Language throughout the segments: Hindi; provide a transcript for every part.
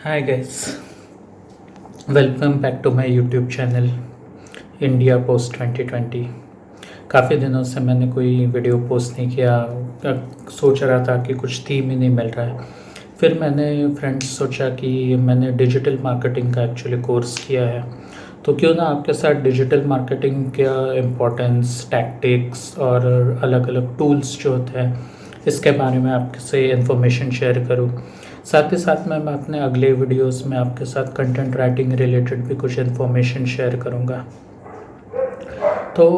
Hi guys, welcome back to my YouTube channel India Post 2020। काफ़ी दिनों से मैंने कोई वीडियो पोस्ट नहीं किया। सोच रहा था कि कुछ थीम ही नहीं मिल रहा है। फिर मैंने फ्रेंड्स सोचा कि मैंने डिजिटल मार्केटिंग का एक्चुअली कोर्स किया है, तो क्यों ना आपके साथ डिजिटल मार्केटिंग का इम्पोर्टेंस, टैक्टिक्स और अलग अलग टूल्स जो होते हैं इसके बारे में आपसे इन्फॉर्मेशन शेयर करूँ। साथ ही साथ मैं अपने अगले वीडियोस में आपके साथ कंटेंट राइटिंग रिलेटेड भी कुछ इन्फॉर्मेशन शेयर करूँगा। तो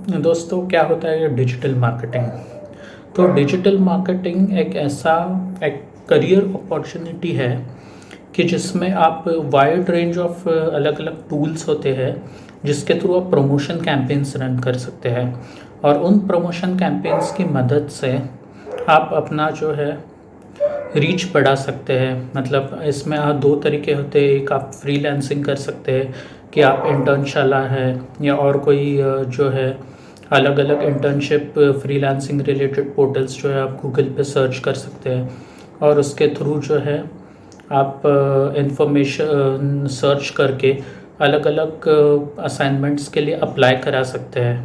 दोस्तों, क्या होता है ये डिजिटल मार्केटिंग? तो डिजिटल मार्केटिंग एक करियर अपॉर्चुनिटी है कि जिसमें आप वाइड रेंज ऑफ अलग अलग टूल्स होते हैं जिसके थ्रू आप प्रमोशन कैंपेन्स रन कर सकते हैं, और उन प्रमोशन कैंपेन्स की मदद से आप अपना जो है रीच बढ़ा सकते हैं। मतलब इसमें दो तरीके होते हैं। एक, आप फ्रीलांसिंग कर सकते हैं कि आप इंटर्नशाला है या और कोई जो है अलग अलग इंटर्नशिप फ्रीलांसिंग रिलेटेड पोर्टल्स जो है आप गूगल पे सर्च कर सकते हैं, और उसके थ्रू जो है आप इंफॉर्मेशन सर्च करके अलग अलग असाइनमेंट्स के लिए अप्लाई करा सकते हैं,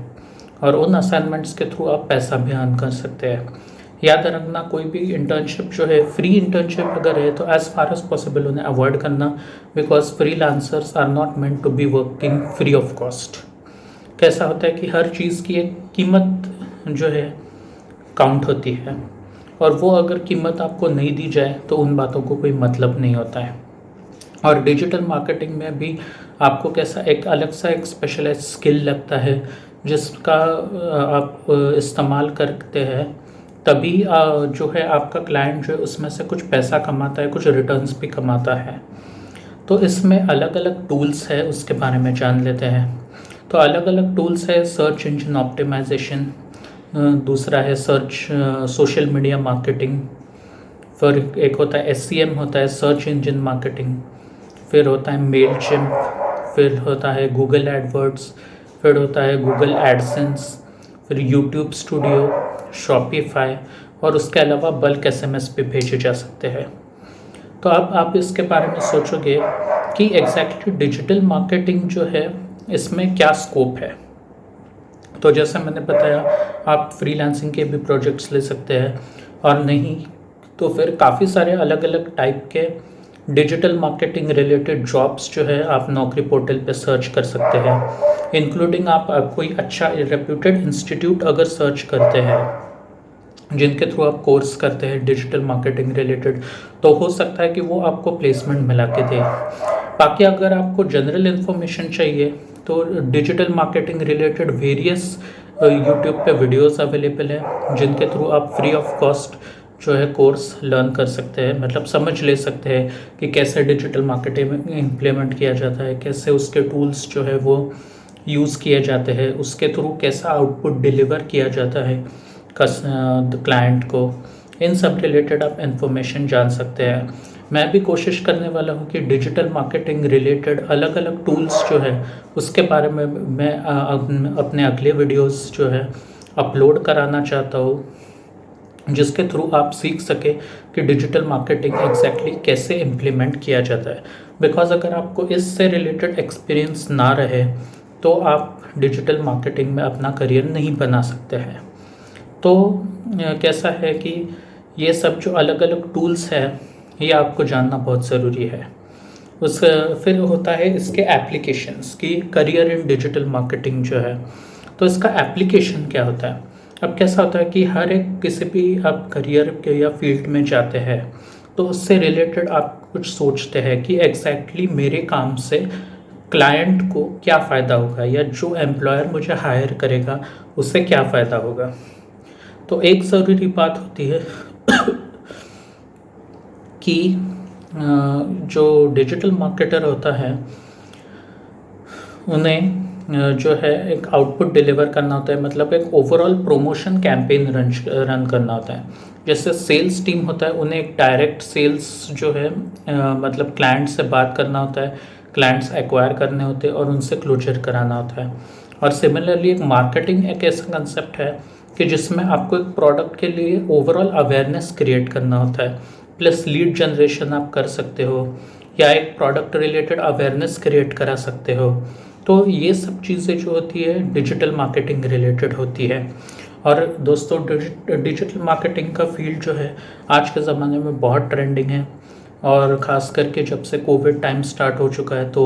और उन असाइनमेंट्स के थ्रू आप पैसा भी अर्न कर सकते हैं। याद रखना, कोई भी इंटर्नशिप जो है, फ्री इंटर्नशिप अगर है तो एज़ फार एज पॉसिबल उन्हें अवॉइड करना, because freelancers are not meant to be working free of cost. कैसा होता है कि हर चीज़ की एक कीमत जो है काउंट होती है, और वो अगर कीमत आपको नहीं दी जाए तो उन बातों को कोई मतलब नहीं होता है। और डिजिटल मार्केटिंग में भी आपको कैसा एक अलग सा एक स्पेशलाइज स्किल लगता है जिसका आप इस्तेमाल करते हैं, तभी जो है आपका क्लाइंट जो है उसमें से कुछ पैसा कमाता है, कुछ रिटर्न्स भी कमाता है। तो इसमें अलग अलग टूल्स है, उसके बारे में जान लेते हैं। तो अलग अलग टूल्स है, सर्च इंजन ऑप्टिमाइजेशन, दूसरा है सर्च सोशल मीडिया मार्केटिंग, फिर एक होता है SEM, होता है सर्च इंजन मार्केटिंग, फिर होता है मेलचिम्प, फिर होता है गूगल एडवर्ड्स, फिर होता है गूगल एडसेंस, फिर यूट्यूब स्टूडियो, शॉपिफाई, और उसके अलावा बल्क SMS पे भेजे जा सकते हैं। तो अब आप इसके बारे में सोचोगे कि एग्जैक्टली डिजिटल मार्केटिंग जो है इसमें क्या स्कोप है। तो जैसे मैंने बताया, आप फ्रीलांसिंग के भी प्रोजेक्ट्स ले सकते हैं, और नहीं तो फिर काफ़ी सारे अलग अलग टाइप के डिजिटल मार्केटिंग रिलेटेड जॉब्स जो है आप नौकरी पोर्टल पे सर्च कर सकते हैं, इंक्लूडिंग आप कोई अच्छा रेप्यूटेड इंस्टीट्यूट अगर सर्च करते हैं जिनके थ्रू आप कोर्स करते हैं डिजिटल मार्केटिंग रिलेटेड, तो हो सकता है कि वो आपको प्लेसमेंट मिला के दे। बाकी अगर आपको जनरल इन्फॉर्मेशन चाहिए तो digital marketing related various YouTube पे वीडियोस अवेलेबल हैं जिनके थ्रू आप फ्री ऑफ कॉस्ट जो है कोर्स लर्न कर सकते हैं, मतलब समझ ले सकते हैं कि कैसे डिजिटल मार्केटिंग में इम्प्लीमेंट किया जाता है, कैसे उसके टूल्स जो है वो यूज़ किए जाते हैं, उसके थ्रू कैसा आउटपुट डिलीवर किया जाता है क्लाइंट को। इन सब रिलेटेड आप इन्फॉर्मेशन जान सकते हैं। मैं भी कोशिश करने वाला हूँ कि डिजिटल मार्केटिंग रिलेटेड अलग अलग टूल्स जो है उसके बारे में मैं अपने अगले वीडियोस जो है अपलोड कराना चाहता हूँ, जिसके थ्रू आप सीख सके कि डिजिटल मार्केटिंग एग्जैक्टली कैसे इम्प्लीमेंट किया जाता है। बिकॉज अगर आपको इससे रिलेटेड एक्सपीरियंस ना रहे तो आप डिजिटल मार्केटिंग में अपना करियर नहीं बना सकते हैं। तो कैसा है कि ये सब जो अलग अलग टूल्स है ये आपको जानना बहुत ज़रूरी है। उस फिर होता है इसके एप्लीकेशंस की, करियर इन डिजिटल मार्केटिंग जो है, तो इसका एप्लीकेशन क्या होता है। अब कैसा होता है कि हर एक किसी भी आप करियर के या फील्ड में जाते हैं तो उससे रिलेटेड आप कुछ सोचते हैं कि एग्जैक्टली मेरे काम से क्लाइंट को क्या फ़ायदा होगा, या जो एम्प्लॉयर मुझे हायर करेगा उससे क्या फ़ायदा होगा। तो एक ज़रूरी बात होती है कि जो डिजिटल मार्केटर होता है उन्हें जो है एक आउटपुट डिलीवर करना होता है, मतलब एक ओवरऑल प्रमोशन कैंपेन रन करना होता है। जैसे सेल्स टीम होता है, उन्हें एक डायरेक्ट सेल्स जो है मतलब क्लाइंट से बात करना होता है, क्लाइंट्स एक्वायर करने होते हैं और उनसे क्लोजर कराना होता है। और सिमिलरली एक मार्केटिंग एक ऐसा कंसेप्ट है कि जिसमें आपको एक प्रोडक्ट के लिए ओवरऑल अवेयरनेस क्रिएट करना होता है, प्लस लीड जनरेशन आप कर सकते हो, या एक प्रोडक्ट रिलेटेड अवेयरनेस क्रिएट करा सकते हो। तो ये सब चीज़ें जो होती है डिजिटल मार्केटिंग रिलेटेड होती है। और दोस्तों डिजिटल मार्केटिंग का फील्ड जो है आज के ज़माने में बहुत ट्रेंडिंग है, और ख़ास करके जब से कोविड टाइम स्टार्ट हो चुका है तो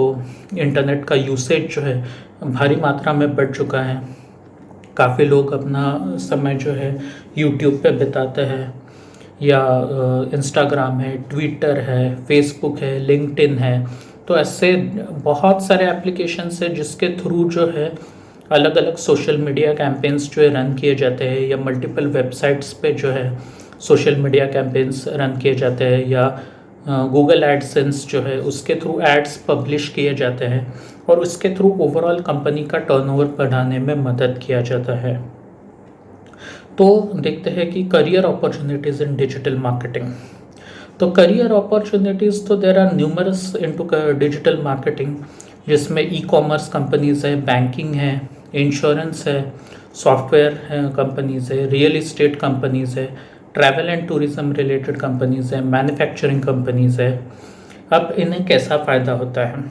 इंटरनेट का यूसेज जो है भारी मात्रा में बढ़ चुका है। काफ़ी लोग अपना समय जो है यूट्यूब पे बिताते हैं, या इंस्टाग्राम है, ट्विटर है, फेसबुक है, लिंक्डइन है। तो ऐसे बहुत सारे एप्लीकेशंस है जिसके थ्रू जो है अलग अलग सोशल मीडिया कैंपेन्स जो है रन किए जाते हैं, या मल्टीपल वेबसाइट्स पे जो है सोशल मीडिया कैंपेन्स रन किए जाते हैं, या गूगल एडसेंस जो है उसके थ्रू एड्स पब्लिश किए जाते हैं, और उसके थ्रू ओवरऑल कंपनी का टर्नओवर बढ़ाने में मदद किया जाता है। तो देखते हैं कि career opportunities in digital marketing. तो करियर अपॉर्चुनिटीज़ तो there are numerous into digital marketing, जिसमें ई कॉमर्स कंपनीज़ है, बैंकिंग है, इंश्योरेंस है, सॉफ्टवेयर कंपनीज़ है, रियल इस्टेट कंपनीज़ है, travel and tourism related companies है, मैन्युफैक्चरिंग कंपनीज़ है। अब इन्हें कैसा फ़ायदा होता है,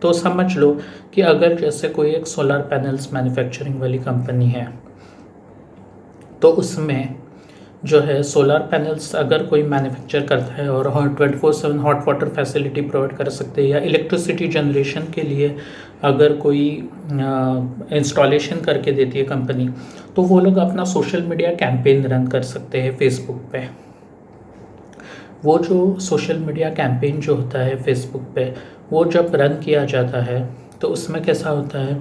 तो समझ लो कि अगर जैसे कोई एक सोलर पैनल्स मैन्युफैक्चरिंग वाली कंपनी है, तो उसमें जो है सोलर पैनल्स अगर कोई मैन्युफैक्चर करता है और 24/7 हॉट वाटर फैसिलिटी प्रोवाइड कर सकते हैं, या इलेक्ट्रिसिटी जनरेशन के लिए अगर कोई इंस्टॉलेशन करके देती है कंपनी, तो वो लोग अपना सोशल मीडिया कैंपेन रन कर सकते हैं फेसबुक पे। वो जो सोशल मीडिया कैंपेन जो होता है फेसबुक पे, वो जब रन किया जाता है तो उसमें कैसा होता है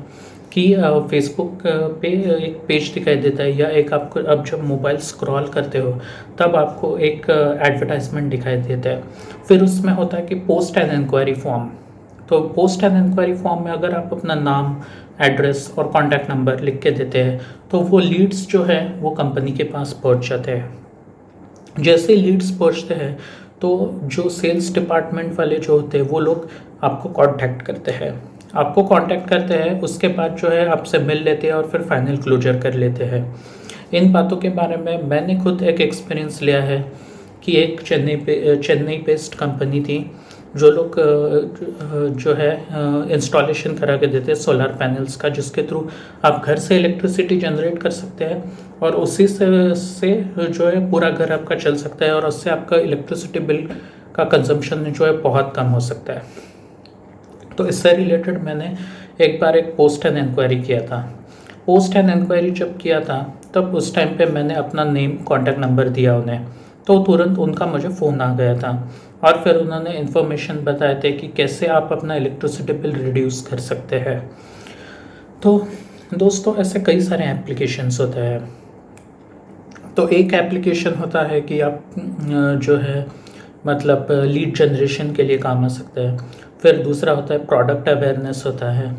कि फेसबुक पे एक पेज दिखाई देता है, या एक आपको अब जब मोबाइल स्क्रॉल करते हो तब आपको एक एडवर्टाइजमेंट दिखाई देता है। फिर उसमें होता है कि पोस्ट एन इंक्वायरी फॉर्म। तो पोस्ट एन इंक्वायरी फॉर्म में अगर आप अपना नाम, एड्रेस और कॉन्टैक्ट नंबर लिख के देते हैं तो वो लीड्स जो है वो कंपनी के पास पहुंच जाते हैं। जैसे लीड्स पहुंचते हैं तो जो सेल्स डिपार्टमेंट वाले जो होते हैं वो लोग आपको कांटेक्ट करते हैं, उसके बाद जो है आपसे मिल लेते हैं और फिर फाइनल क्लोजर कर लेते हैं। इन बातों के बारे में मैंने खुद एक एक्सपीरियंस लिया है कि एक चेन्नई बेस्ड कंपनी थी, जो लोग जो है इंस्टॉलेशन करा के देते हैं सोलर पैनल्स का, जिसके थ्रू आप घर से इलेक्ट्रिसिटी जनरेट कर सकते हैं, और उसी से जो है पूरा घर आपका चल सकता है, और उससे आपका इलेक्ट्रिसिटी बिल का कंजम्पशन जो है बहुत कम हो सकता है। तो इससे रिलेटेड मैंने एक बार एक पोस्ट एंड इंक्वायरी किया था। पोस्ट एंड इंक्वायरी जब किया था तब उस टाइम पे मैंने अपना नेम, कॉन्टैक्ट नंबर दिया उन्हें, तो तुरंत उनका मुझे फ़ोन आ गया था, और फिर उन्होंने इन्फॉर्मेशन बताए थे कि कैसे आप अपना इलेक्ट्रिसिटी बिल रिड्यूस कर सकते हैं। तो दोस्तों ऐसे कई सारे एप्लीकेशंस होते हैं। तो एक एप्लीकेशन होता है कि आप जो है मतलब लीड जनरेशन के लिए काम आ सकता है। फिर दूसरा होता है प्रोडक्ट अवेयरनेस होता है।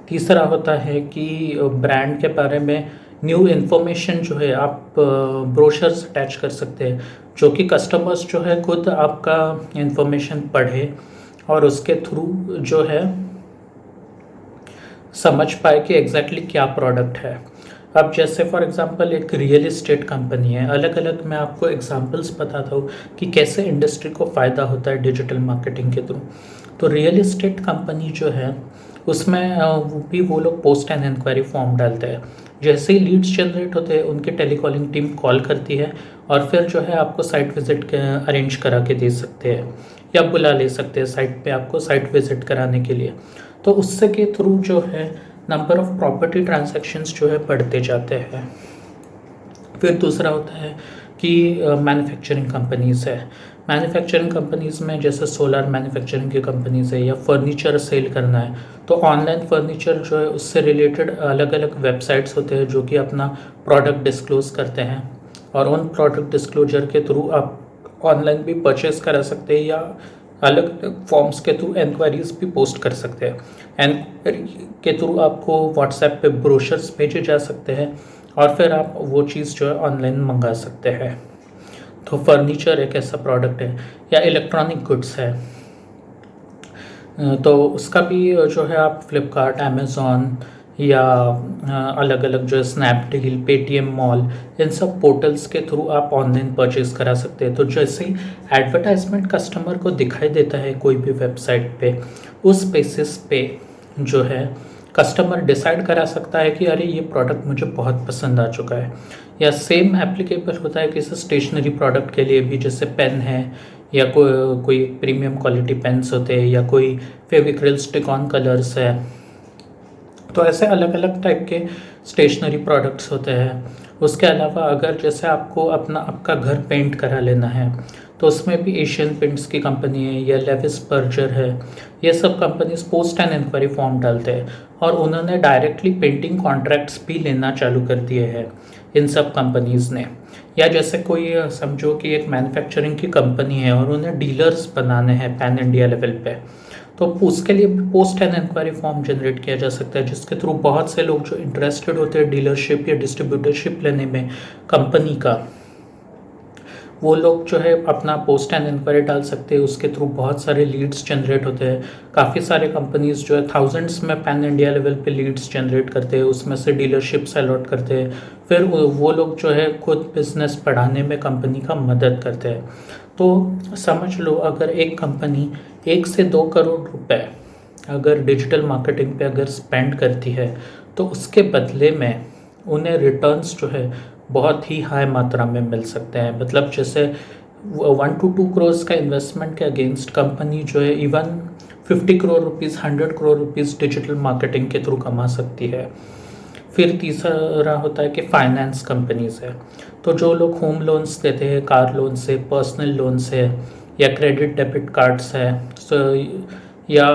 तीसरा होता है कि ब्रांड के बारे में न्यू इन्फॉर्मेशन जो है आप ब्रोशर्स अटैच कर सकते हैं, जो कि कस्टमर्स जो है खुद आपका इन्फॉर्मेशन पढ़े और उसके थ्रू जो है समझ पाए कि एग्जैक्टली क्या प्रोडक्ट है। अब जैसे फॉर एग्जांपल एक रियल इस्टेट कंपनी है, अलग अलग मैं आपको एग्जांपल्स बताता हूँ कि कैसे इंडस्ट्री को फ़ायदा होता है डिजिटल मार्केटिंग के थ्रू। तो रियल इस्टेट कंपनी जो है उसमें भी वो लोग पोस्ट एंड इंक्वायरी फॉर्म डालते हैं। जैसे ही लीड्स जनरेट होते हैं उनकी टेलीकॉलिंग टीम कॉल करती है, और फिर जो है आपको साइट विज़िट अरेंज करा के दे सकते हैं, या बुला ले सकते हैं साइट पे आपको साइट विज़िट कराने के लिए। तो उससे के थ्रू जो है नंबर ऑफ़ प्रॉपर्टी ट्रांजैक्शंस जो है बढ़ते जाते हैं। फिर दूसरा होता है कि मैन्युफैक्चरिंग कंपनीज़ है। मैन्युफैक्चरिंग कंपनीज़ में जैसे सोलर मैन्युफैक्चरिंग की कंपनीज़ है, या फर्नीचर सेल करना है, तो ऑनलाइन फर्नीचर जो है उससे रिलेटेड अलग अलग वेबसाइट्स होते हैं जो कि अपना प्रोडक्ट डिस्क्लोज करते हैं, और उन प्रोडक्ट डिस्क्लोजर के थ्रू आप ऑनलाइन भी परचेस करा सकते हैं, या अलग फॉर्म्स के थ्रू इंक्वायरीज भी पोस्ट कर सकते हैं। एंक्वायरी के थ्रू आपको व्हाट्सएप पे ब्रोशर्स भेजे जा सकते हैं, और फिर आप वो चीज़ जो है ऑनलाइन मंगा सकते हैं। तो फर्नीचर एक ऐसा प्रोडक्ट है, या इलेक्ट्रॉनिक गुड्स है, तो उसका भी जो है आप फ्लिपकार्ट, अमेज़ॉन या अलग अलग जो है स्नैपडील, पेटीएम मॉल, इन सब पोर्टल्स के थ्रू आप ऑनलाइन परचेज करा सकते हैं। तो जैसे ही एडवर्टाइजमेंट कस्टमर को दिखाई देता है कोई भी वेबसाइट पे, उस बेसिस पे जो है कस्टमर डिसाइड करा सकता है कि अरे ये प्रोडक्ट मुझे बहुत पसंद आ चुका है। या सेम एप्लीकेबल होता है किसी स्टेशनरी प्रोडक्ट के लिए भी, जैसे पेन है या कोई प्रीमियम क्वालिटी पेन्स होते हैं या कोई फेविक्रिल स्टिक ऑन कलर्स है। तो ऐसे अलग अलग टाइप के स्टेशनरी प्रोडक्ट्स होते हैं। उसके अलावा अगर जैसे आपको आपका घर पेंट करा लेना है, तो उसमें भी एशियन पेंट्स की कंपनी है या लेविस बर्जर है, ये सब companies post and inquiry form डालते हैं और उन्होंने डायरेक्टली पेंटिंग कॉन्ट्रैक्ट्स भी लेना चालू कर दिए हैं इन सब कंपनीज़ ने। या जैसे कोई समझो कि एक मैन्युफैक्चरिंग की कंपनी है और उन्हें डीलर्स बनाने हैं पैन इंडिया लेवल पे, तो उसके लिए post and inquiry form generate किया जा सकता है, जिसके थ्रू बहुत से लोग जो इंटरेस्टेड होते हैं डीलरशिप या डिस्ट्रीब्यूटरशिप लेने में कंपनी का, वो लोग जो है अपना पोस्ट एंड इंक्वायरी डाल सकते हैं। उसके थ्रू बहुत सारे लीड्स जनरेट होते हैं। काफ़ी सारे कंपनीज जो है थाउजेंड्स में पैन इंडिया लेवल पे लीड्स जनरेट करते हैं, उसमें से डीलरशिप्स अलॉट करते हैं। फिर वो लोग जो है खुद बिजनेस बढ़ाने में कंपनी का मदद करते हैं। तो समझ लो अगर एक कंपनी 1 से 2 करोड़ रुपए अगर डिजिटल मार्केटिंग पे अगर स्पेंड करती है, तो उसके बदले में उन्हें रिटर्न्स जो है बहुत ही हाई मात्रा में मिल सकते हैं। मतलब जैसे 1 to 2 करोड़ का इन्वेस्टमेंट के अगेंस्ट कंपनी जो है even 50 crore rupees, 100 crore rupees digital marketing के थ्रू कमा सकती है। फिर तीसरा होता है कि फाइनेंस कंपनीज है, तो जो लोग होम लोन्स देते हैं, कार लोन से, पर्सनल लोन से, या क्रेडिट डेबिट कार्ड्स है, या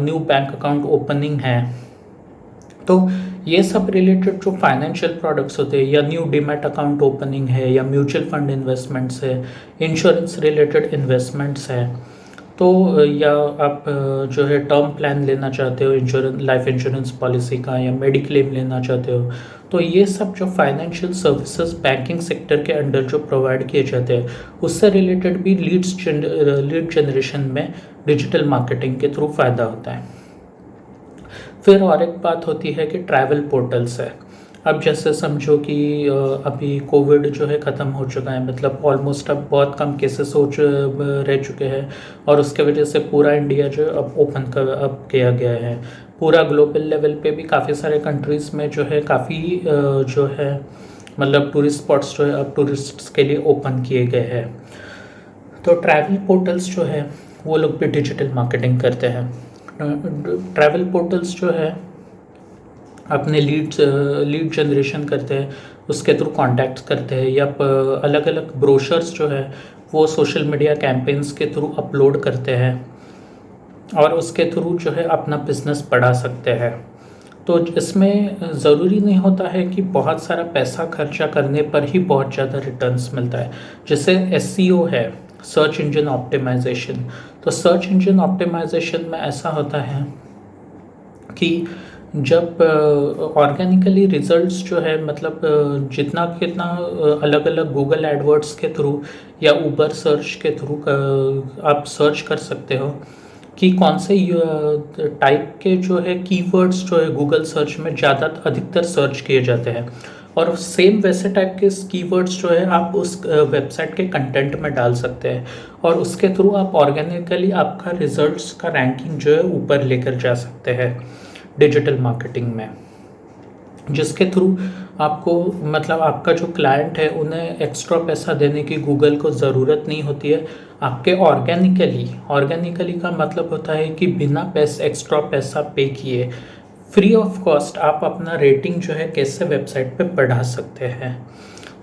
न्यू बैंक अकाउंट ओपनिंग है, तो ये सब रिलेटेड जो फाइनेंशियल प्रोडक्ट्स होते हैं, या न्यू डीमैट अकाउंट ओपनिंग है, या म्यूचुअल फंड इन्वेस्टमेंट्स है, इंश्योरेंस रिलेटेड इन्वेस्टमेंट्स है, तो या आप जो है टर्म प्लान लेना चाहते हो इंश्योरेंस, लाइफ इंश्योरेंस पॉलिसी का, या मेडिक्लेम लेना चाहते हो, तो ये सब जो फाइनेंशियल सर्विसेज बैंकिंग सेक्टर के अंडर जो प्रोवाइड किए जाते हैं, उससे रिलेटेड भी लीड जनरेशन में डिजिटल मार्केटिंग के थ्रू फ़ायदा होता है। फिर और एक बात होती है कि ट्रैवल पोर्टल्स है। अब जैसे समझो कि अभी कोविड जो है ख़त्म हो चुका है, मतलब ऑलमोस्ट अब बहुत कम केसेस रह चुके हैं, और उसके वजह से पूरा इंडिया जो है अब अब किया गया है। पूरा ग्लोबल लेवल पे भी काफ़ी सारे कंट्रीज़ में जो है काफ़ी जो है मतलब टूरिस्ट स्पॉट्स जो है अब टूरिस्ट्स के लिए ओपन किए गए हैं। तो ट्रैवल पोर्टल्स जो है वो लोग भी डिजिटल मार्केटिंग करते हैं। ट्रैवल पोर्टल्स जो है अपने लीड जनरेशन करते हैं, उसके थ्रू कॉन्टैक्ट करते हैं, या अलग अलग ब्रोशर्स जो है वो सोशल मीडिया कैंपेन्स के थ्रू अपलोड करते हैं, और उसके थ्रू जो है अपना बिजनेस बढ़ा सकते हैं। तो इसमें ज़रूरी नहीं होता है कि बहुत सारा पैसा खर्चा करने पर ही बहुत ज़्यादा रिटर्न्स मिलता है। जैसे SEO है, सर्च इंजन ऑप्टिमाइजेशन, तो सर्च इंजन ऑप्टिमाइजेशन में ऐसा होता है कि जब ऑर्गेनिकली रिजल्ट्स जो है मतलब जितना कितना अलग अलग गूगल एडवर्ड्स के थ्रू या ऊबर सर्च के थ्रू आप सर्च कर सकते हो कि कौन से टाइप के जो है कीवर्ड्स जो है गूगल सर्च में ज़्यादा अधिकतर सर्च किए जाते हैं, और सेम वैसे टाइप के कीवर्ड्स जो है आप उस वेबसाइट के कंटेंट में डाल सकते हैं, और उसके थ्रू आप ऑर्गेनिकली आपका रिजल्ट्स का रैंकिंग जो है ऊपर लेकर जा सकते हैं डिजिटल मार्केटिंग में, जिसके थ्रू आपको मतलब आपका जो क्लाइंट है उन्हें एक्स्ट्रा पैसा देने की गूगल को ज़रूरत नहीं होती है। आपके ऑर्गेनिकली का मतलब होता है कि बिना एक्स्ट्रा पैसा पे किए फ्री ऑफ कॉस्ट आप अपना रेटिंग जो है कैसे वेबसाइट पे बढ़ा सकते हैं।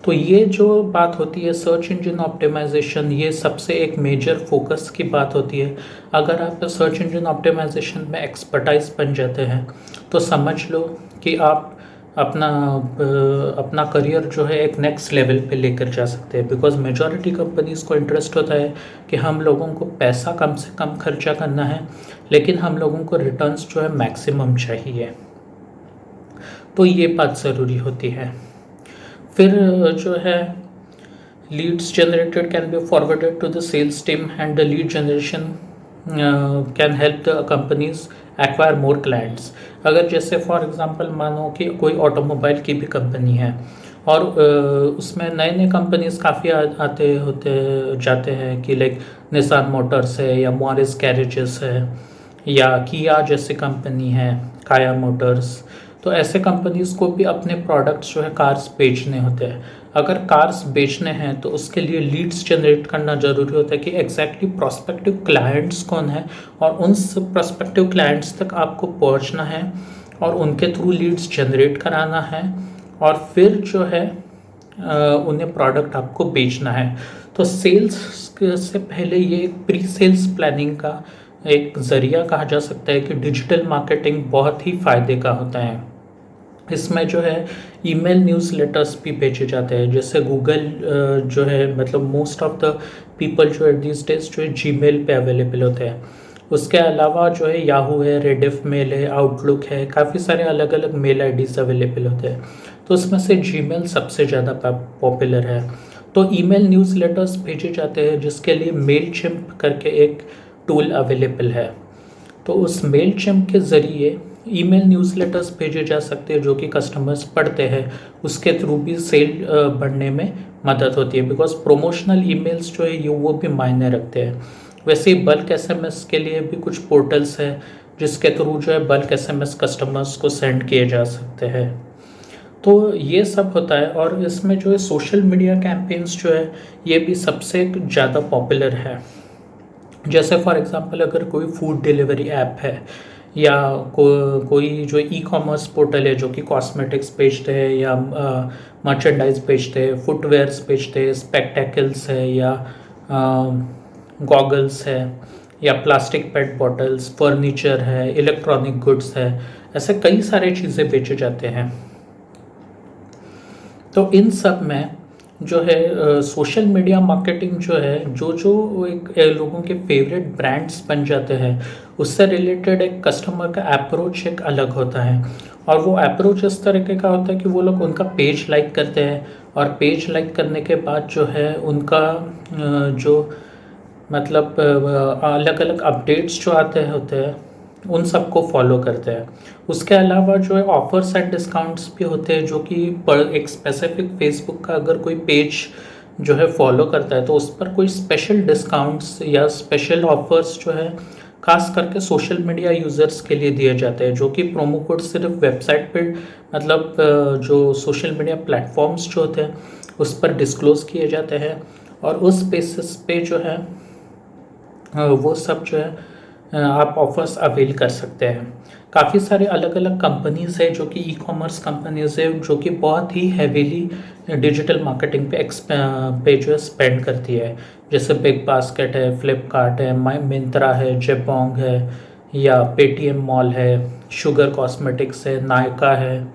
तो ये जो बात होती है सर्च इंजन ऑप्टिमाइजेशन, ये सबसे एक मेजर फोकस की बात होती है। अगर आप सर्च इंजन ऑप्टिमाइजेशन में एक्सपर्टाइज बन जाते हैं, तो समझ लो कि आप अपना करियर जो है एक नेक्स्ट लेवल पे लेकर जा सकते हैं, बिकॉज मेजॉरिटी कंपनीज़ को इंटरेस्ट होता है कि हम लोगों को पैसा कम से कम खर्चा करना है, लेकिन हम लोगों को रिटर्न्स जो है मैक्सिमम चाहिए। तो ये बात ज़रूरी होती है। फिर जो है leads generated can be forwarded to the sales team, and the lead generation can help the companies acquire more clients. अगर जैसे फॉर एग्जांपल मानो कि कोई ऑटोमोबाइल की भी कंपनी है और उसमें नए नए कंपनीज काफ़ी आते होते जाते हैं कि लाइक निसान मोटर्स है या मॉरिस गैरेजेस है या किया जैसे कंपनी है, काया मोटर्स। तो ऐसे कंपनीज को भी अपने प्रोडक्ट्स जो है कार्स बेचने होते हैं। अगर कार्स बेचने हैं तो उसके लिए लीड्स जनरेट करना ज़रूरी होता है कि एग्जैक्टली प्रोस्पेक्टिव क्लाइंट्स कौन है और उन प्रोस्पेक्टिव क्लाइंट्स तक आपको पहुंचना है और उनके थ्रू लीड्स जनरेट कराना है और फिर जो है उन्हें प्रोडक्ट आपको बेचना है। तो सेल्स से पहले ये एक प्री सेल्स प्लानिंग का एक ज़रिया कहा जा सकता है कि डिजिटल मार्केटिंग बहुत ही फ़ायदे का होता है। इसमें जो है ईमेल न्यूज़लेटर्स भी भेजे जाते हैं, जैसे गूगल जो है मतलब मोस्ट ऑफ द पीपल जो है दिस डेज जो है जीमेल पे अवेलेबल होते हैं। उसके अलावा जो है याहू है, रेडिफ मेल है, आउटलुक है, काफ़ी सारे अलग अलग मेल आईडीज़ अवेलेबल होते हैं। तो उसमें से जीमेल सबसे ज़्यादा पॉपुलर है। तो ईमेल न्यूज़लेटर्स भेजे जाते हैं जिसके लिए मेलचिम्प करके एक टूल अवेलेबल है। तो उस मेलचिम्प के ज़रिए ईमेल न्यूज़लेटर्स भेजे जा सकते हैं जो कि कस्टमर्स पढ़ते हैं, उसके थ्रू भी सेल बढ़ने में मदद होती है, बिकॉज प्रोमोशनल ईमेल्स जो है ये वो भी मायने रखते हैं। वैसे ही बल्क एसएमएस के लिए भी कुछ पोर्टल्स हैं जिसके थ्रू जो है बल्क एसएमएस कस्टमर्स को सेंड किए जा सकते हैं। तो ये सब होता है और इसमें जो है सोशल मीडिया कैंपेन्स जो है ये भी सबसे ज़्यादा पॉपुलर है। जैसे फॉर एग्जांपल अगर कोई फूड डिलीवरी ऐप है या कोई जो ई कॉमर्स पोर्टल है जो कि कॉस्मेटिक्स बेचते हैं या मर्चेंडाइज बेचते हैं, फुटवेयर्स बेचते हैं, स्पेक्टेकल्स है या गॉगल्स है या प्लास्टिक पेट बॉटल्स, फर्नीचर है, इलेक्ट्रॉनिक गुड्स है, ऐसे कई सारे चीज़ें बेचे जाते हैं। तो इन सब में जो है सोशल मीडिया मार्केटिंग जो है जो एक लोगों के फेवरेट ब्रांड्स बन जाते हैं उससे रिलेटेड एक कस्टमर का अप्रोच एक अलग होता है और वो अप्रोच इस तरीके का होता है कि वो लोग उनका पेज लाइक करते हैं और पेज लाइक करने के बाद जो है उनका जो मतलब अलग अलग अपडेट्स जो आते होते हैं उन सबको फॉलो करते हैं। उसके अलावा जो है ऑफर्स एंड डिस्काउंट्स भी होते हैं जो कि पर एक स्पेसिफिक फेसबुक का अगर कोई पेज जो है फॉलो करता है तो उस पर कोई स्पेशल डिस्काउंट्स या स्पेशल ऑफर्स जो है खास करके सोशल मीडिया यूज़र्स के लिए दिए जाते हैं, जो कि प्रोमो कोड सिर्फ वेबसाइट पर मतलब जो सोशल मीडिया प्लेटफॉर्म्स जो होते हैं उस पर डिस्क्लोज किए जाते हैं और उस बेसिस पे जो है वो सब जो है आप ऑफर्स अवेल कर सकते हैं। काफ़ी सारे अलग अलग कंपनीज़ है जो कि ई कॉमर्स कंपनीज़ है जो कि बहुत ही हैवीली डिजिटल मार्केटिंग पे जो है स्पेंड करती है, जैसे बिग बास्केट है, फ्लिपकार्ट है, माई मिंत्रा है, जेबोंग है या पेटीएम मॉल है, शुगर कॉस्मेटिक्स है, नायका है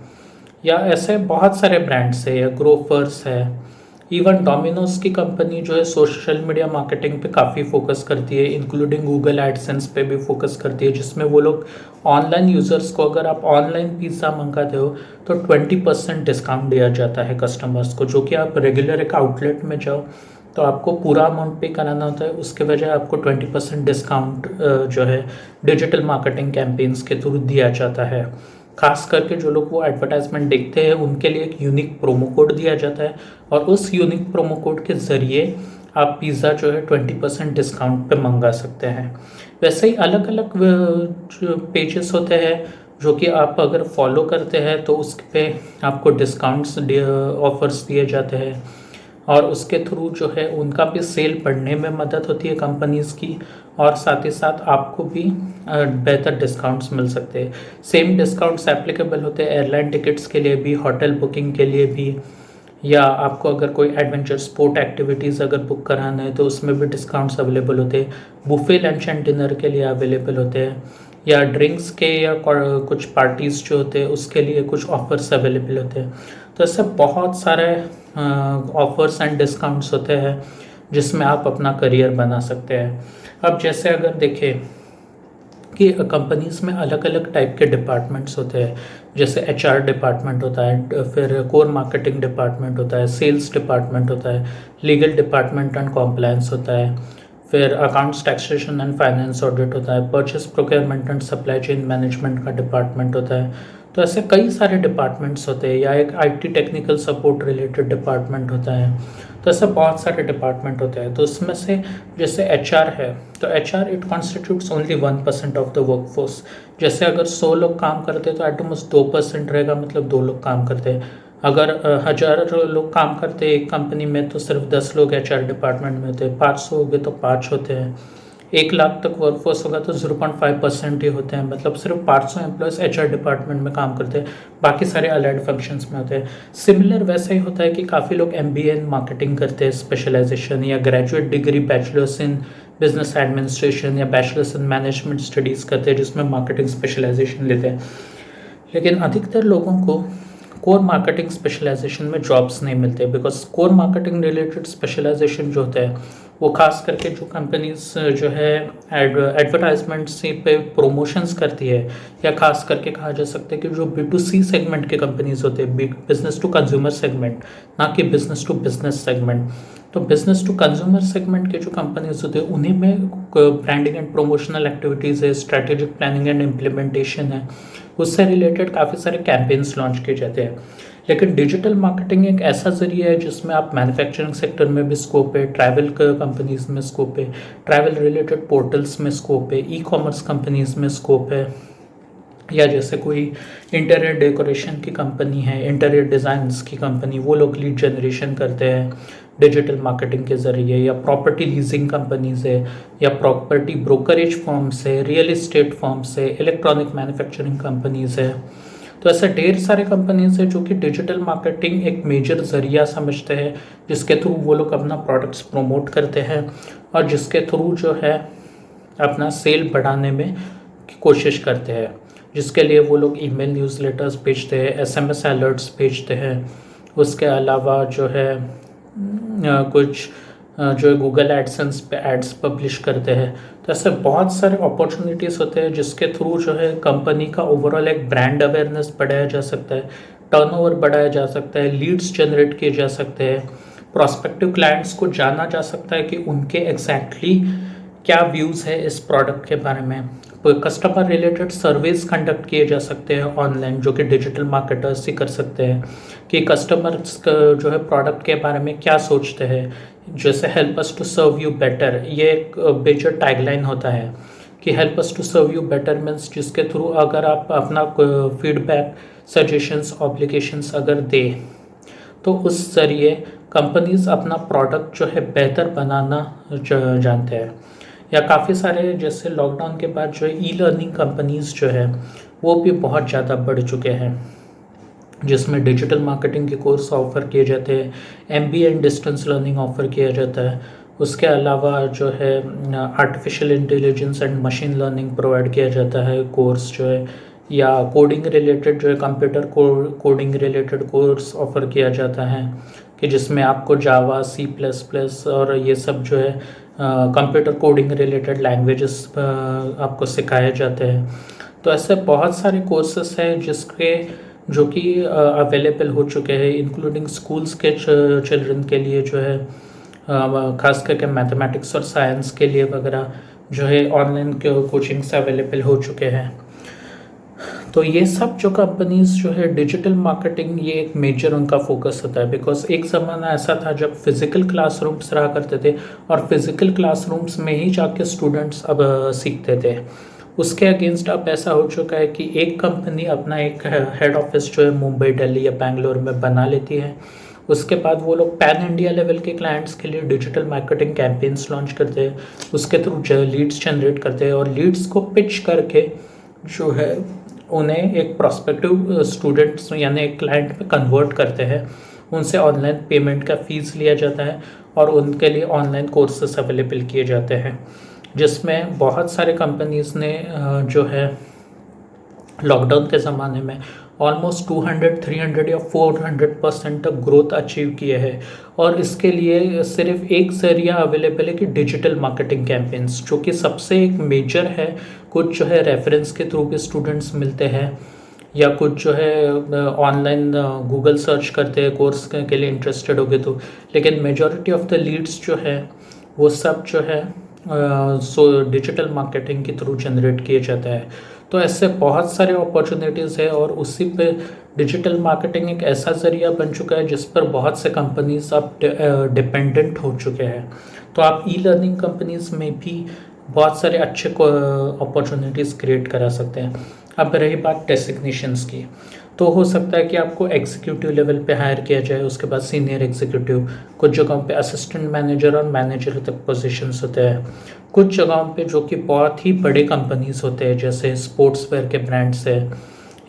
या ऐसे बहुत सारे ब्रांड्स है या ग्रोफर्स है। इवन डोमिनोज की कंपनी जो है सोशल मीडिया मार्केटिंग पे काफ़ी फोकस करती है, इंक्लूडिंग गूगल एडसेंस पे भी फोकस करती है, जिसमें वो लोग ऑनलाइन यूज़र्स को अगर आप ऑनलाइन पिज़्ज़ा मंगाते हो तो 20% डिस्काउंट दिया जाता है कस्टमर्स को, जो कि आप रेगुलर एक आउटलेट में जाओ तो आपको पूरा अमाउंट पे कराना होता है, उसके बजाय आपको 20% डिस्काउंट जो है डिजिटल मार्केटिंग कैंपेन्स के थ्रू दिया जाता है। खास करके जो लोग वो एडवर्टाइजमेंट देखते हैं उनके लिए एक यूनिक प्रोमो कोड दिया जाता है और उस यूनिक प्रोमो कोड के ज़रिए आप पिज़्ज़ा जो है 20% डिस्काउंट पे मंगा सकते हैं। वैसे ही अलग अलग जो पेजेस होते हैं जो कि आप अगर फॉलो करते हैं तो उस पे आपको डिस्काउंट्स ऑफर्स दिए जाते हैं और उसके थ्रू जो है उनका भी सेल बढ़ने में मदद होती है कंपनीज़ की और साथ ही साथ आपको भी बेहतर डिस्काउंट्स मिल सकते हैं। सेम डिस्काउंट्स एप्लीकेबल होते हैं एयरलाइन टिकट्स के लिए भी, होटल बुकिंग के लिए भी, या आपको अगर कोई एडवेंचर स्पोर्ट एक्टिविटीज़ अगर बुक कराना है तो उसमें भी डिस्काउंट्स अवेलेबल होते हैं। बुफे लंच एंड डिनर के लिए अवेलेबल होते हैं या ड्रिंक्स के या कुछ पार्टीज़ जो होते हैं उसके लिए कुछ ऑफर्स अवेलेबल होते हैं। तो ऐसे बहुत सारे ऑफर्स एंड डिस्काउंट्स होते हैं जिसमें आप अपना करियर बना सकते हैं। अब जैसे अगर देखें कि कंपनीज़ में अलग अलग टाइप के डिपार्टमेंट्स होते हैं, जैसे एचआर डिपार्टमेंट होता है, फिर कोर मार्केटिंग डिपार्टमेंट होता है, सेल्स डिपार्टमेंट होता है, लीगल डिपार्टमेंट एंड कॉम्प्लायंस होता है, फिर accounts, taxation and finance audit होता है, purchase, procurement and supply chain management का डिपार्टमेंट होता है। तो ऐसे कई सारे डिपार्टमेंट्स होते हैं, या एक IT technical support related department होता है। तो ऐसे बहुत सारे डिपार्टमेंट होते हैं। तो उसमें से जैसे एचआर है, तो HR it constitutes only 1% of the workforce. जैसे अगर 100 लोग काम करते हैं तो एटमोस्ट 2% रहेगा, मतलब 2 लोग काम करते हैं। अगर 1000 लोग काम करते हैं एक कंपनी में तो सिर्फ 10 लोग एचआर डिपार्टमेंट में होते हैं। 500 हो गए तो 5 होते हैं। 1 लाख तक वर्कफोर्स होगा तो 0.5% ही होते हैं, मतलब सिर्फ 500 एम्प्लॉयज़ एचआर डिपार्टमेंट में काम करते हैं, बाकी सारे अलाइड फंक्शंस में होते हैं। सिमिलर वैसा ही होता है कि काफ़ी लोग एमबीए इन मार्केटिंग करते हैं स्पेशलाइजेशन, या graduate degree bachelors in business administration या बैचलर्स इन मैनेजमेंट स्टडीज़ करते हैं, जिसमें मार्केटिंग स्पेशलाइजेशन लेते हैं। लेकिन अधिकतर लोगों को कोर मार्केटिंग स्पेशलाइजेशन में जॉब्स नहीं मिलते, because core marketing related specialisation जो होता है वो खास करके जो कंपनीज जो है एडवर्टाइजमेंट्स पे प्रमोशंस करती है, या खास करके कहा जा सकता है कि जो B2C सेगमेंट के कंपनीज होते हैं, बिजनेस टू कंज्यूमर सेगमेंट, ना कि बिजनेस टू बिजनेस सेगमेंट। तो बिजनेस टू कंज्यूमर सेगमेंट के जो कंपनीज होते हैं उन्हीं में ब्रांडिंग एंड प्रोमोशनल एक्टिविटीज़ है, स्ट्रेटेजिक प्लानिंग एंड इम्प्लीमेंटेशन है, उससे रिलेटेड काफ़ी सारे कैंपेन्स लॉन्च किए जाते हैं। लेकिन डिजिटल मार्केटिंग एक ऐसा जरिया है जिसमें आप मैन्युफैक्चरिंग सेक्टर में भी स्कोप है, ट्रैवल कंपनीज में स्कोप है, ट्रैवल रिलेटेड पोर्टल्स में स्कोप है, ई कॉमर्स कंपनीज में स्कोप है, या जैसे कोई इंटीरियर डेकोरेशन की कंपनी है, इंटीरियर डिज़ाइंस की कंपनी, वो लोग लीड जनरेशन करते हैं डिजिटल मार्केटिंग के ज़रिए, या प्रॉपर्टी लीजिंग कंपनीज है, या प्रॉपर्टी ब्रोकरेज फर्म्स है, रियल इस्टेट फर्म्स है, इलेक्ट्रॉनिक मैन्युफैक्चरिंग कंपनीज है। तो ऐसे ढेर सारे कंपनीज हैं जो कि डिजिटल मार्केटिंग एक मेजर ज़रिया समझते हैं, जिसके थ्रू वो लोग अपना प्रोडक्ट्स प्रमोट करते हैं, और जिसके थ्रू जो है अपना सेल बढ़ाने में कोशिश करते हैं, जिसके लिए वो लोग ईमेल न्यूज़लेटर्स भेजते हैं, एसएमएस अलर्ट्स भेजते हैं। उसके अलावा जो है कुछ जो है गूगल एडसेंस पे एड्स पब्लिश करते हैं। तो ऐसे बहुत सारे अपॉर्चुनिटीज़ होते हैं जिसके थ्रू जो है कंपनी का ओवरऑल एक ब्रांड अवेयरनेस बढ़ाया जा सकता है, टर्नओवर बढ़ाया जा सकता है, लीड्स जनरेट किए जा सकते हैं, प्रॉस्पेक्टिव क्लाइंट्स को जाना जा सकता है कि उनके एग्जैक्टली क्या व्यूज़ है इस प्रोडक्ट के बारे में, कस्टमर रिलेटेड सर्वेज कंडक्ट किए जा सकते हैं ऑनलाइन, जो कि डिजिटल मार्केटर्स ही कर सकते हैं, कि कस्टमर्स जो है प्रोडक्ट के बारे में क्या सोचते हैं। जैसे help us to serve you better, ये एक मेजर टैगलाइन होता है कि help us to serve you better means जिसके थ्रू अगर आप अपना फीडबैक, सजेशंस, ऑब्लिगेशंस अगर दे तो उस ज़रिए कंपनीज अपना प्रोडक्ट जो है बेहतर बनाना जानते हैं। या काफ़ी सारे जैसे लॉकडाउन के बाद जो है ई लर्निंग कंपनीज जो है वो भी बहुत ज़्यादा बढ़ चुके हैं, जिसमें डिजिटल मार्केटिंग के कोर्स ऑफ़र किए जाते हैं, MBA and distance learning offer किया जाता है। उसके अलावा जो है artificial intelligence and machine learning provide किया जाता है कोर्स जो है, या कोडिंग रिलेटेड जो है computer coding related course offer किया जाता है, कि जिसमें आपको जावा, C++ और ये सब जो है कंप्यूटर कोडिंग रिलेटेड लैंग्वेजेस आपको सिखाए जाते हैं। तो ऐसे बहुत सारे कोर्सेस हैं जिसके जो कि अवेलेबल हो चुके हैं, इंक्लूडिंग स्कूल्स के चिल्ड्रन के लिए जो है खास करके मैथमेटिक्स और साइंस के लिए वगैरह जो है ऑनलाइन कोचिंग्स अवेलेबल हो चुके हैं। तो ये सब जो कंपनीज जो है डिजिटल मार्केटिंग, ये एक मेजर उनका फोकस होता है, बिकॉज एक ज़माना ऐसा था जब फिज़िकल क्लासरूम्स रहा करते थे और फिज़िकल क्लासरूम्स में ही जाके स्टूडेंट्स अब सीखते थे। उसके अगेंस्ट अब ऐसा हो चुका है कि एक कंपनी अपना एक हेड ऑफिस जो है मुंबई, दिल्ली या बेंगलोर में बना लेती है। उसके बाद वो लोग पैन इंडिया लेवल के क्लाइंट्स के लिए डिजिटल मार्केटिंग कैंपेन्स लॉन्च करते हैं, उसके थ्रू लीड्स जनरेट करते हैं, और लीड्स को पिच करके जो है उन्हें एक प्रॉस्पेक्टिव स्टूडेंट्स यानी एक क्लाइंट में कन्वर्ट करते हैं। उनसे ऑनलाइन पेमेंट का फ़ीस लिया जाता है और उनके लिए ऑनलाइन कोर्सेस अवेलेबल किए जाते हैं, जिसमें बहुत सारे कंपनीज़ ने जो है लॉकडाउन के ज़माने में ऑलमोस्ट 200, 300 या 400% तक ग्रोथ अचीव किए हैं। और इसके लिए सिर्फ एक ज़रिया अवेलेबल है कि डिजिटल मार्केटिंग कैंपेन्स, जो कि सबसे एक मेजर है। कुछ जो है रेफरेंस के थ्रू भी स्टूडेंट्स मिलते हैं, या कुछ जो है ऑनलाइन गूगल सर्च करते हैं कोर्स के लिए इंटरेस्टेड हो गए तो। लेकिन मेजॉरिटी ऑफ द लीड्स जो है वो सब जो है डिजिटल मार्केटिंग के थ्रू जनरेट किए जाता है। तो ऐसे बहुत सारे अपॉर्चुनिटीज़ है और उसी पे डिजिटल मार्केटिंग एक ऐसा ज़रिया बन चुका है जिस पर बहुत से कंपनीज अब डिपेंडेंट हो चुके हैं। तो आप ई लर्निंग कंपनीज में भी बहुत सारे अच्छे अपॉर्चुनिटीज़ क्रिएट करा सकते हैं। अब रही बात डेसिग्नेशंस की, तो हो सकता है कि आपको एग्जीक्यूटिव लेवल पे हायर किया जाए, उसके बाद सीनियर एग्जीक्यूटिव, कुछ जगहों पे असिस्टेंट मैनेजर और मैनेजर तक पोजीशंस होते हैं। कुछ जगहों पे जो कि बहुत ही बड़े कंपनीज होते हैं, जैसे स्पोर्ट्स वेयर के ब्रांड्स है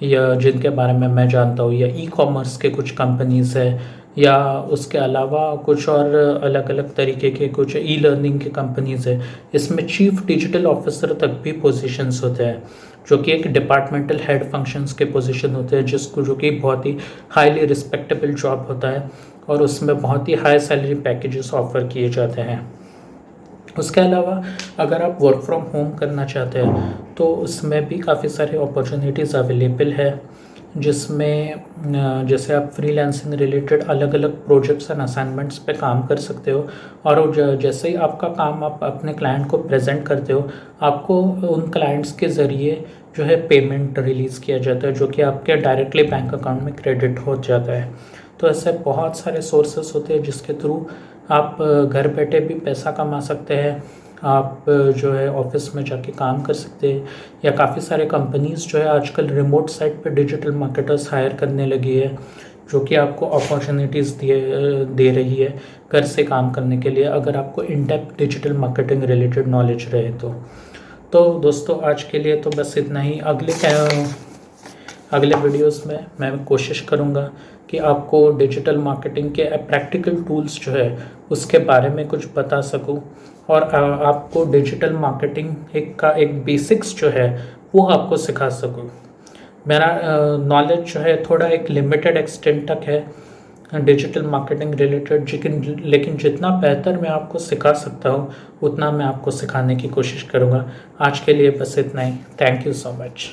या जिनके बारे में मैं जानता हूँ, या ई कॉमर्स के कुछ कंपनीज है, या उसके अलावा कुछ और अलग अलग तरीके के कुछ ई लर्निंग के कंपनीज है। इसमें चीफ डिजिटल ऑफिसर तक भी पोजीशंस होते हैं, जो कि एक डिपार्टमेंटल हेड फंक्शंस के पोजीशन होते हैं, जिसको जो कि बहुत ही हाईली रिस्पेक्टेबल जॉब होता है और उसमें बहुत ही हाई सैलरी पैकेजेस ऑफर किए जाते हैं। उसके अलावा अगर आप वर्क फ्रॉम होम करना चाहते हैं तो उसमें भी काफ़ी सारे अपॉर्चुनिटीज़ अवेलेबल है, जिसमें जैसे आप फ्रीलांसिंग रिलेटेड अलग अलग प्रोजेक्ट्स एंड असाइनमेंट्स पे काम कर सकते हो, और जैसे ही आपका काम आप अपने क्लाइंट को प्रेजेंट करते हो, आपको उन क्लाइंट्स के ज़रिए जो है पेमेंट रिलीज़ किया जाता है, जो कि आपके डायरेक्टली बैंक अकाउंट में क्रेडिट हो जाता है। तो ऐसे बहुत सारे सोर्सेस होते हैं जिसके थ्रू आप घर बैठे भी पैसा कमा सकते हैं। आप जो है ऑफिस में जाके काम कर सकते हैं, या काफ़ी सारे कंपनीज़ जो है आजकल रिमोट साइट पे डिजिटल मार्केटर्स हायर करने लगी है, जो कि आपको अपॉर्चुनिटीज़ दे रही है घर से काम करने के लिए, अगर आपको in depth digital marketing related knowledge रहे तो दोस्तों आज के लिए तो बस इतना ही। अगले वीडियोस में मैं कोशिश करूँगा कि आपको डिजिटल मार्केटिंग के प्रैक्टिकल टूल्स जो है उसके बारे में कुछ बता सकूं, और आपको डिजिटल मार्केटिंग एक बेसिक्स जो है वो आपको सिखा सकूं। मेरा नॉलेज जो है थोड़ा एक लिमिटेड एक्सटेंट तक है डिजिटल मार्केटिंग रिलेटेड, लेकिन जितना बेहतर मैं आपको सिखा सकता हूँ उतना मैं आपको सिखाने की कोशिश करूँगा। आज के लिए बस इतना ही। Thank you so much.